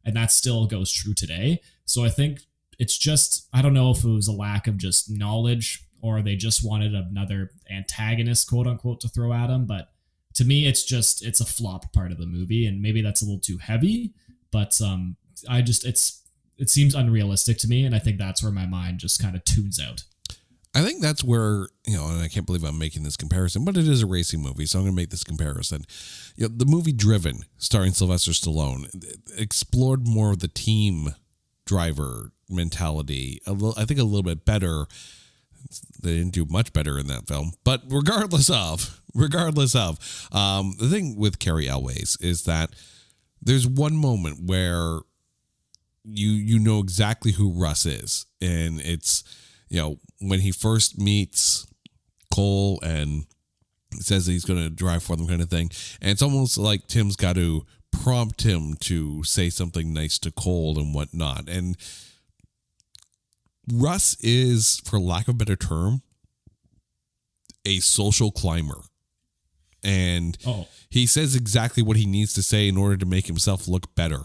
and that still goes true today. So I think it's just, I don't know if it was a lack of just knowledge or they just wanted another antagonist, quote unquote, to throw at him. But to me, it's a flop part of the movie, and maybe that's a little too heavy. But it seems unrealistic to me, and I think that's where my mind just kind of tunes out. I think that's where, and I can't believe I'm making this comparison, but it is a racing movie, so I'm going to make this comparison. The movie Driven, starring Sylvester Stallone, explored more of the team driver mentality. I think a little bit better. They didn't do much better in that film, but regardless of, the thing with Carrie Elways is that there's one moment where you know exactly who Russ is, and it's, when he first meets Cole and says that he's going to drive for them, kind of thing. And it's almost like Tim's got to prompt him to say something nice to Cole and whatnot. And Russ is, for lack of a better term, a social climber. And he says exactly what he needs to say in order to make himself look better.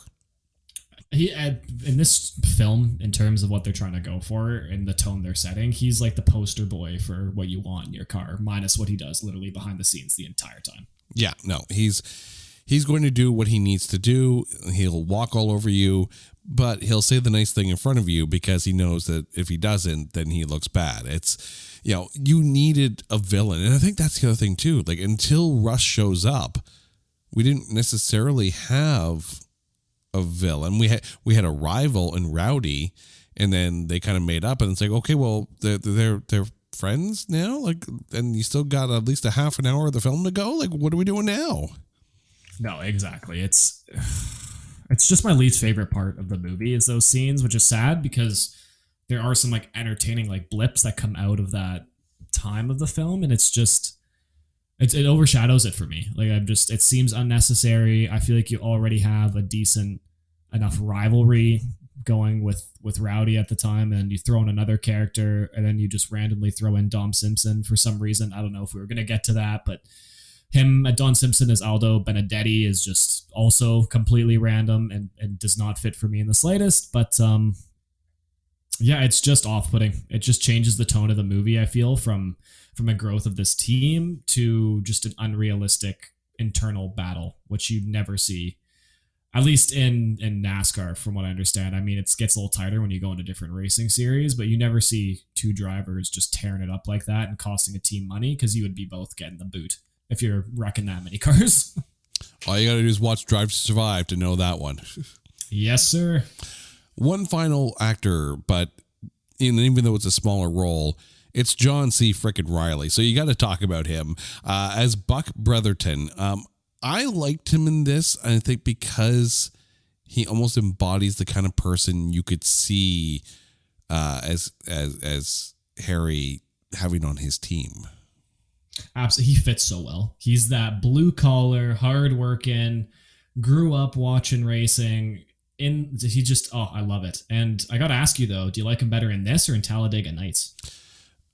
He in this film, in terms of what they're trying to go for and the tone they're setting, he's like the poster boy for what you want in your car, minus what he does literally behind the scenes the entire time. Yeah, no, he's going to do what he needs to do. He'll walk all over you, but he'll say the nice thing in front of you because he knows that if he doesn't, then he looks bad. It's, you needed a villain. And I think that's the other thing too. Like, until Russ shows up, we didn't necessarily have a villain. We had a rival in Rowdy, and then they kind of made up, and it's like, okay, well, they're friends now? Like, and you still got at least a half an hour of the film to go? Like, what are we doing now? No, exactly. It's just my least favorite part of the movie is those scenes, which is sad because there are some like entertaining like blips that come out of that time of the film, and it's just it overshadows it for me. Like it seems unnecessary. I feel like you already have a decent enough rivalry going with Rowdy at the time, and you throw in another character, and then you just randomly throw in Dom Simpson for some reason. I don't know if we were gonna get to that, but him at Don Simpson as Aldo Benedetti is just also completely random and does not fit for me in the slightest. But yeah, it's just off-putting. It just changes the tone of the movie, I feel, from a growth of this team to just an unrealistic internal battle, which you never see, at least in NASCAR, from what I understand. I mean, it gets a little tighter when you go into different racing series, but you never see two drivers just tearing it up like that and costing a team money, because you would be both getting the boot if you're wrecking that many cars. All you got to do is watch Drive to Survive to know that one. Yes, sir. One final actor, but even though it's a smaller role, it's John C. Frickin' Reilly. So you got to talk about him as Buck Brotherton. I liked him in this, I think, because he almost embodies the kind of person you could see as Harry having on his team. Absolutely. He fits so well. He's that blue collar, hard working, grew up watching racing. I love it. And I got to ask you though, do you like him better in this or in Talladega Nights?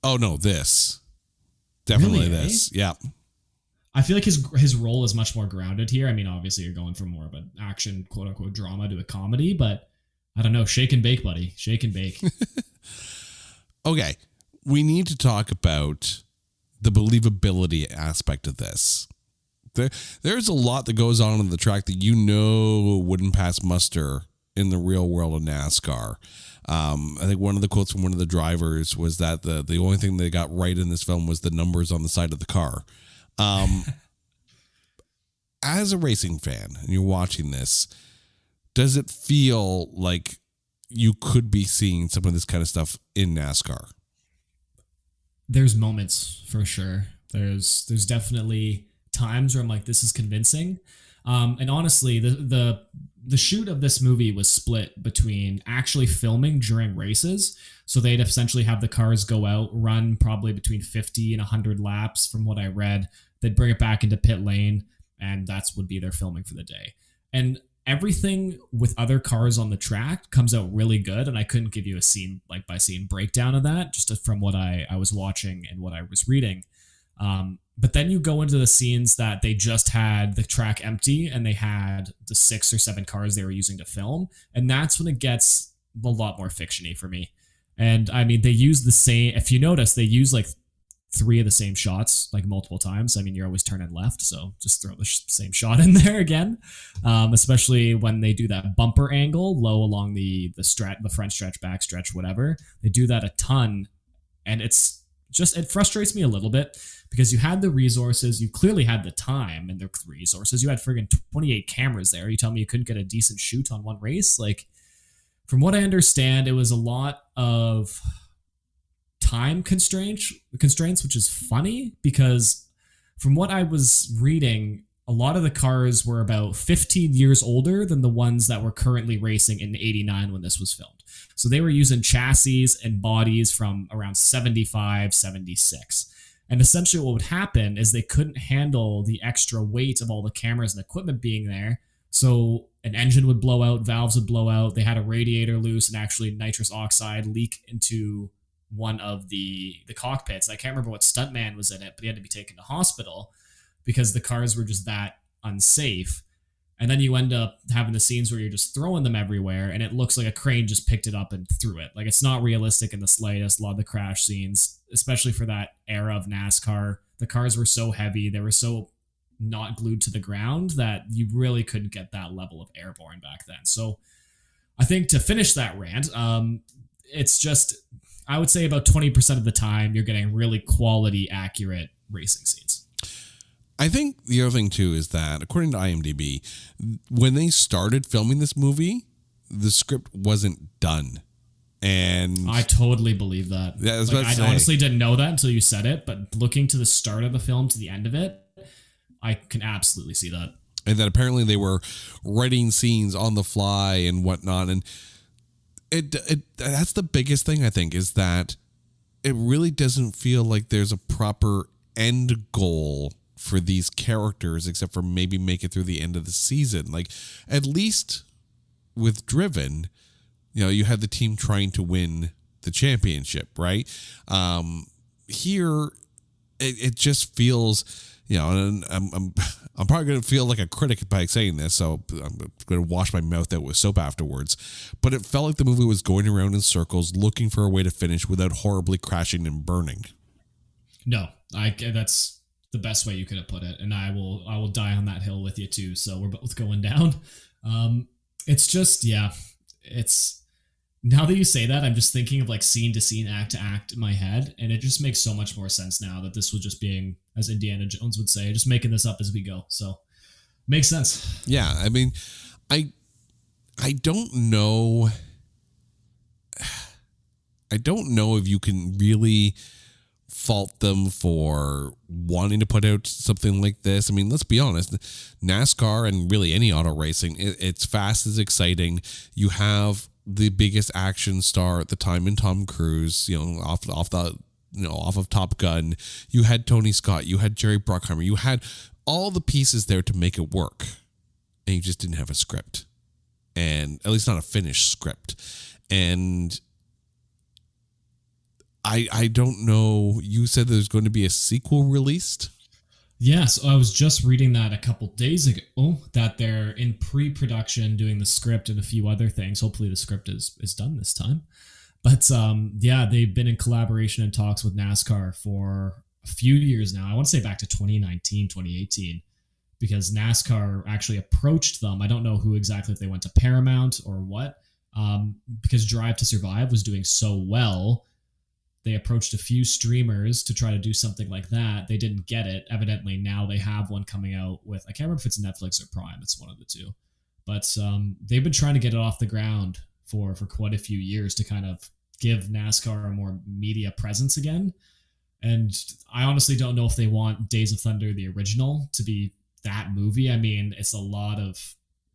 Oh no, this. Definitely really, this. Eh? Yeah. I feel like his role is much more grounded here. I mean, obviously you're going from more of an action, quote unquote, drama to a comedy, but I don't know. Shake and bake, buddy. Shake and bake. Okay. We need to talk about the believability aspect of this. There's a lot that goes on in the track that wouldn't pass muster in the real world of NASCAR. I think one of the quotes from one of the drivers was that the only thing they got right in this film was the numbers on the side of the car. As a racing fan, and you're watching this, does it feel like you could be seeing some of this kind of stuff in NASCAR? There's moments for sure. There's definitely times where I'm like, this is convincing. And honestly, the shoot of this movie was split between actually filming during races. So they'd essentially have the cars go out, run probably between 50 and 100 laps from what I read. They'd bring it back into pit lane, and that's would be their filming for the day. And everything with other cars on the track comes out really good, and I couldn't give you a scene like by scene breakdown of that, just from what I was watching and what I was reading. But then you go into the scenes that they just had the track empty and they had the 6 or 7 cars they were using to film, and that's when it gets a lot more fictiony for me. And I mean, they use the same, if you notice, they use like 3 of the same shots like multiple times. I mean, you're always turning left, so just throw the same shot in there again. Especially when they do that bumper angle low along the front stretch, back stretch, whatever. They do that a ton, and it frustrates me a little bit because you had the resources, you clearly had the time and the resources. You had friggin' 28 cameras there. You tell me you couldn't get a decent shoot on one race? Like, from what I understand, it was a lot of time constraints, which is funny because from what I was reading, a lot of the cars were about 15 years older than the ones that were currently racing in 89 when this was filmed. So they were using chassis and bodies from around 75, 76. And essentially what would happen is they couldn't handle the extra weight of all the cameras and equipment being there. So an engine would blow out, valves would blow out. They had a radiator loose and actually nitrous oxide leak into one of the cockpits. I can't remember what stuntman was in it, but he had to be taken to hospital because the cars were just that unsafe. And then you end up having the scenes where you're just throwing them everywhere and it looks like a crane just picked it up and threw it. Like, it's not realistic in the slightest. A lot of the crash scenes, especially for that era of NASCAR, the cars were so heavy, they were so not glued to the ground that you really couldn't get that level of airborne back then. So I think to finish that rant, it's just, I would say about 20% of the time you're getting really quality, accurate racing scenes. I think the other thing too is that according to IMDb, when they started filming this movie, the script wasn't done. And I totally believe that. Yeah, I honestly didn't know that until you said it, but looking to the start of the film to the end of it, I can absolutely see that. And that apparently they were writing scenes on the fly and whatnot. And it that's the biggest thing, I think, is that it really doesn't feel like there's a proper end goal for these characters, except for maybe make it through the end of the season. Like, at least with Driven, you had the team trying to win the championship, right? Here, it just feels, and I'm probably going to feel like a critic by saying this, so I'm going to wash my mouth out with soap afterwards. But it felt like the movie was going around in circles, looking for a way to finish without horribly crashing and burning. No, that's the best way you could have put it, and I will die on that hill with you too. So we're both going down. It's just, it's. Now that you say that, I'm just thinking of like scene to scene, act to act in my head, and it just makes so much more sense now that this was just being, as Indiana Jones would say, just making this up as we go. So, makes sense. Yeah, I mean, I don't know. I don't know if you can really fault them for wanting to put out something like this. I mean, let's be honest, NASCAR and really any auto racing, it's fast, it's exciting. You have the biggest action star at the time in Tom Cruise, off of Top Gun. You had Tony Scott, you had Jerry Bruckheimer, you had all the pieces there to make it work, and you just didn't have a script, and at least not a finished script. And I don't know. You said there's going to be a sequel released. Yes, I was just reading that a couple days ago, that they're in pre-production doing the script and a few other things. Hopefully the script is done this time. But they've been in collaboration and talks with NASCAR for a few years now. I want to say back to 2019, 2018, because NASCAR actually approached them. I don't know who exactly, if they went to Paramount or what, because Drive to Survive was doing so well. They approached a few streamers to try to do something like that. They didn't get it. Evidently, now they have one coming out with, I can't remember if it's Netflix or Prime. It's one of the two. But they've been trying to get it off the ground for quite a few years to kind of give NASCAR a more media presence again. And I honestly don't know if they want Days of Thunder, the original, to be that movie. I mean, it's a lot of,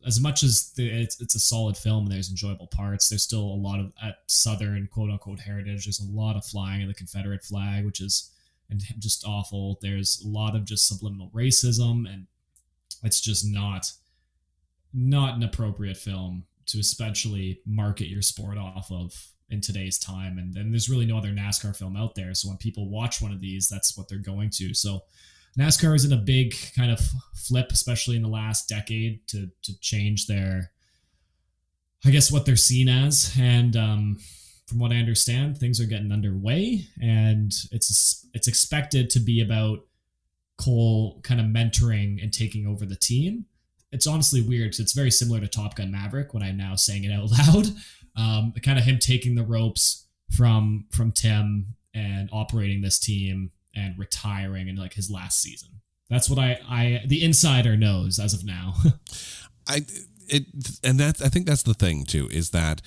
as much as it's a solid film and there's enjoyable parts, there's still a lot of, at Southern quote unquote heritage, there's a lot of flying of the Confederate flag, which is just awful. There's a lot of just subliminal racism, and it's just not an appropriate film to especially market your sport off of in today's time. And there's really no other NASCAR film out there. So when people watch one of these, that's what they're going to. So NASCAR is in a big kind of flip, especially in the last decade, to change their, I guess, what they're seen as. And from what I understand, things are getting underway, and it's expected to be about Cole kind of mentoring and taking over the team. It's honestly weird because it's very similar to Top Gun Maverick when I'm now saying it out loud. Kind of him taking the ropes from Tim and operating this team and retiring in like his last season. That's what I the insider knows as of now. I think that's the thing too, is that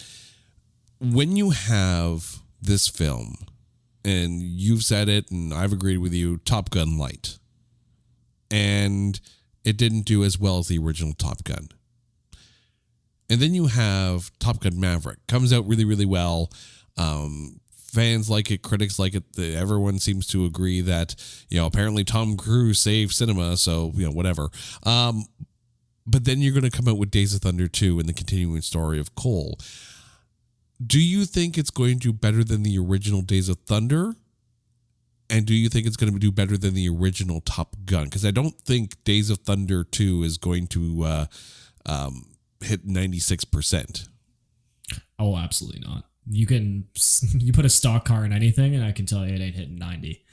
when you have this film, and you've said it and I've agreed with you, Top Gun Light, and it didn't do as well as the original Top Gun. And then you have Top Gun Maverick, comes out really, really well. Fans like it, critics like it. Everyone seems to agree that, apparently Tom Cruise saved cinema, so, whatever. But then you're going to come out with Days of Thunder 2 and the continuing story of Cole. Do you think it's going to do better than the original Days of Thunder? And do you think it's going to do better than the original Top Gun? Because I don't think Days of Thunder 2 is going to hit 96%. Oh, absolutely not. You put a stock car in anything, and I can tell you it ain't hitting 90.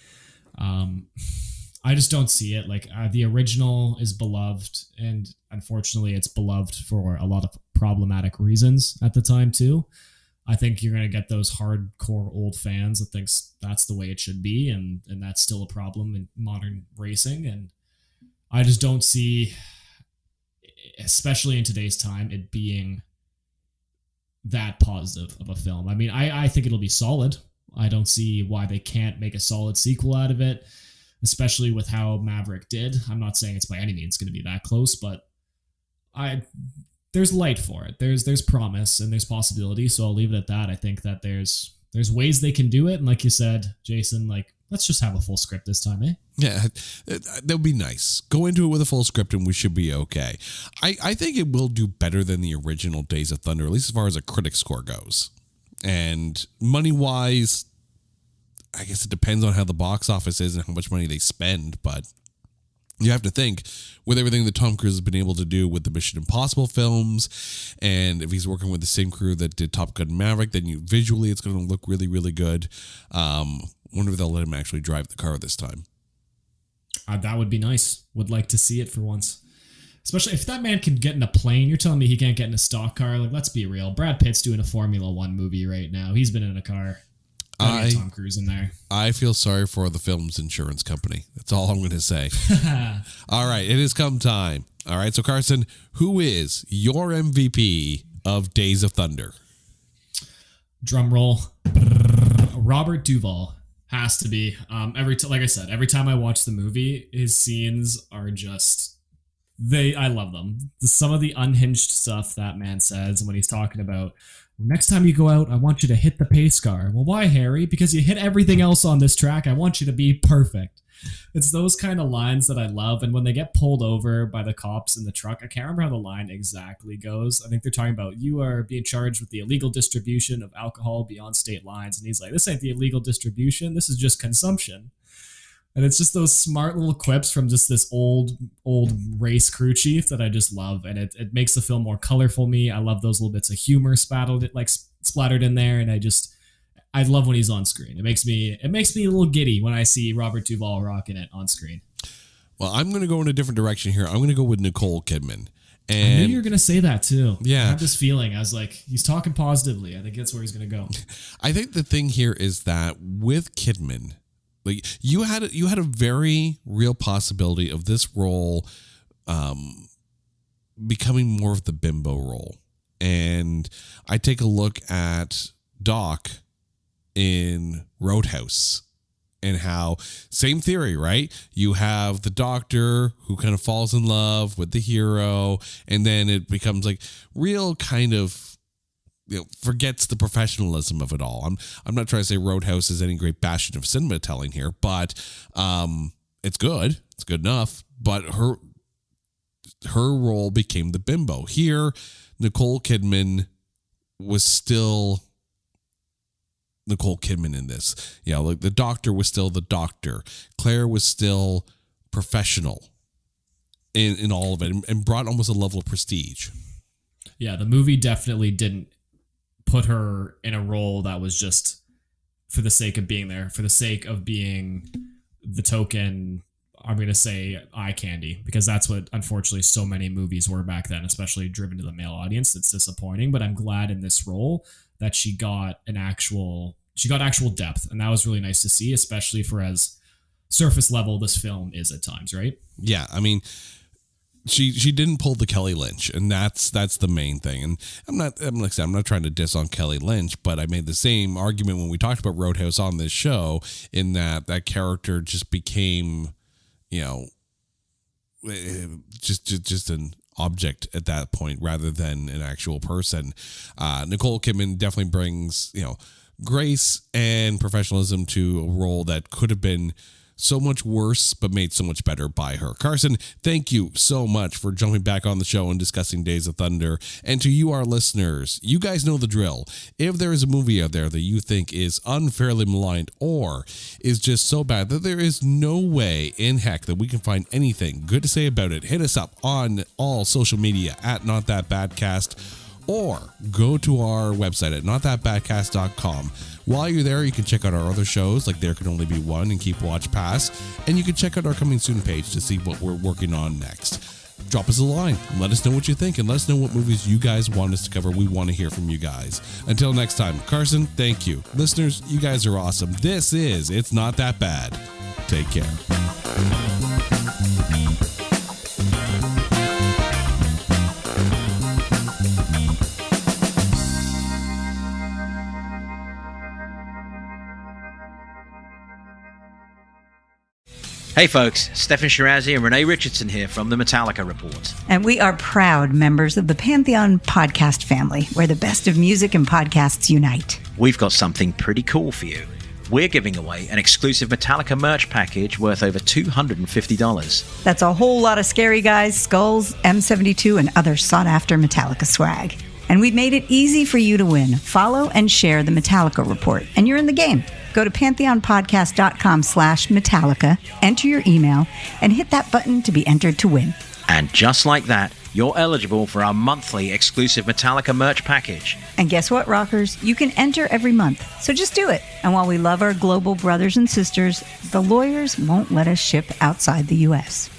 I just don't see it. Like the original is beloved, and unfortunately, it's beloved for a lot of problematic reasons at the time too. I think you're going to get those hardcore old fans that thinks that's the way it should be, and that's still a problem in modern racing. And I just don't see, especially in today's time, it being that positive of a film. I mean, I think it'll be solid. I don't see why they can't make a solid sequel out of it, especially with how Maverick did. I'm not saying it's by any means going to be that close, but there's light for it. There's promise and there's possibility. So I'll leave it at that. I think that there's ways they can do it. And like you said, Jason, like, let's just have a full script this time, eh? Yeah, that would be nice. Go into it with a full script and we should be okay. I think it will do better than the original Days of Thunder, at least as far as a critic score goes. And money-wise, I guess it depends on how the box office is and how much money they spend, but you have to think, with everything that Tom Cruise has been able to do with the Mission Impossible films, and if he's working with the same crew that did Top Gun Maverick, then visually it's going to look really, really good. Wonder if they'll let him actually drive the car this time. That would be nice. Would like to see it for once. Especially if that man can get in a plane. You're telling me he can't get in a stock car? Like, let's be real. Brad Pitt's doing a Formula One movie right now. He's been in a car. Tom Cruise in there. I feel sorry for the film's insurance company. That's all I'm going to say. All right, it has come time. All right, so Carson, who is your MVP of Days of Thunder? Drum roll. Robert Duvall has to be. Like I said, every time I watch the movie, his scenes are just I love them. Some of the unhinged stuff that man says when he's talking about, next time you go out, I want you to hit the pace car. Well, why, Harry? Because you hit everything else on this track. I want you to be perfect. It's those kind of lines that I love. And when they get pulled over by the cops in the truck, I can't remember how the line exactly goes. I think they're talking about, you are being charged with the illegal distribution of alcohol beyond state lines. And he's like, this ain't the illegal distribution. This is just consumption. And it's just those smart little quips from just this old race crew chief that I just love. And it makes the film more colorful me. I love those little bits of humor splattered in there. And I love when he's on screen. It makes me a little giddy when I see Robert Duvall rocking it on screen. Well, I'm going to go in a different direction here. I'm going to go with Nicole Kidman. And I knew you were going to say that too. Yeah. I have this feeling. I was like, he's talking positively. I think that's where he's going to go. I think the thing here is that with Kidman, like, you had a very real possibility of this role becoming more of the bimbo role. And I take a look at Doc in Roadhouse and how, same theory, right? You have the doctor who kind of falls in love with the hero, and then it becomes like real kind of, forgets the professionalism of it all. I'm not trying to say Roadhouse is any great bastion of cinema telling here, but it's good. It's good enough. But her role became the bimbo. Here, Nicole Kidman was still Nicole Kidman in this. Like the doctor was still the doctor. Claire was still professional in all of it and brought almost a level of prestige. Yeah, the movie definitely didn't put her in a role that was just for the sake of being there, for the sake of being the token, I'm going to say, eye candy, because that's what, unfortunately, so many movies were back then, especially driven to the male audience. It's disappointing, but I'm glad in this role that she got actual depth, and that was really nice to see, especially for as surface level this film is at times, right? Yeah, I mean, she didn't pull the Kelly Lynch, and that's the main thing. And I'm not trying to diss on Kelly Lynch, but I made the same argument when we talked about Roadhouse on this show, in that character just became, just an object at that point rather than an actual person. Nicole Kidman definitely brings, grace and professionalism to a role that could have been so much worse, but made so much better by her. Carson, thank you so much for jumping back on the show and discussing Days of Thunder. And to you, our listeners, you guys know the drill. If there is a movie out there that you think is unfairly maligned or is just so bad that there is no way in heck that we can find anything good to say about it, hit us up on all social media at NotThatBadCast, or go to our website at notthatbadcast.com. While you're there, you can check out our other shows like There Can Only Be One and Keep Watch Pass, and you can check out our Coming Soon page to see what we're working on next. Drop us a line, let us know what you think, and let us know what movies you guys want us to cover. We want to hear from you guys. Until next time, Carson, thank you. Listeners, you guys are awesome. This is It's Not That Bad. Take care. Hey folks, Stefan Shirazi and Renee Richardson here from the Metallica Report. And we are proud members of the Pantheon podcast family, where the best of music and podcasts unite. We've got something pretty cool for you. We're giving away an exclusive Metallica merch package worth over $250. That's a whole lot of Scary Guys, skulls, M72, and other sought-after Metallica swag. And we've made it easy for you to win. Follow and share the Metallica Report, and you're in the game. Go to pantheonpodcast.com/Metallica, enter your email, and hit that button to be entered to win. And just like that, you're eligible for our monthly exclusive Metallica merch package. And guess what, rockers? You can enter every month, so just do it. And while we love our global brothers and sisters, the lawyers won't let us ship outside the U.S.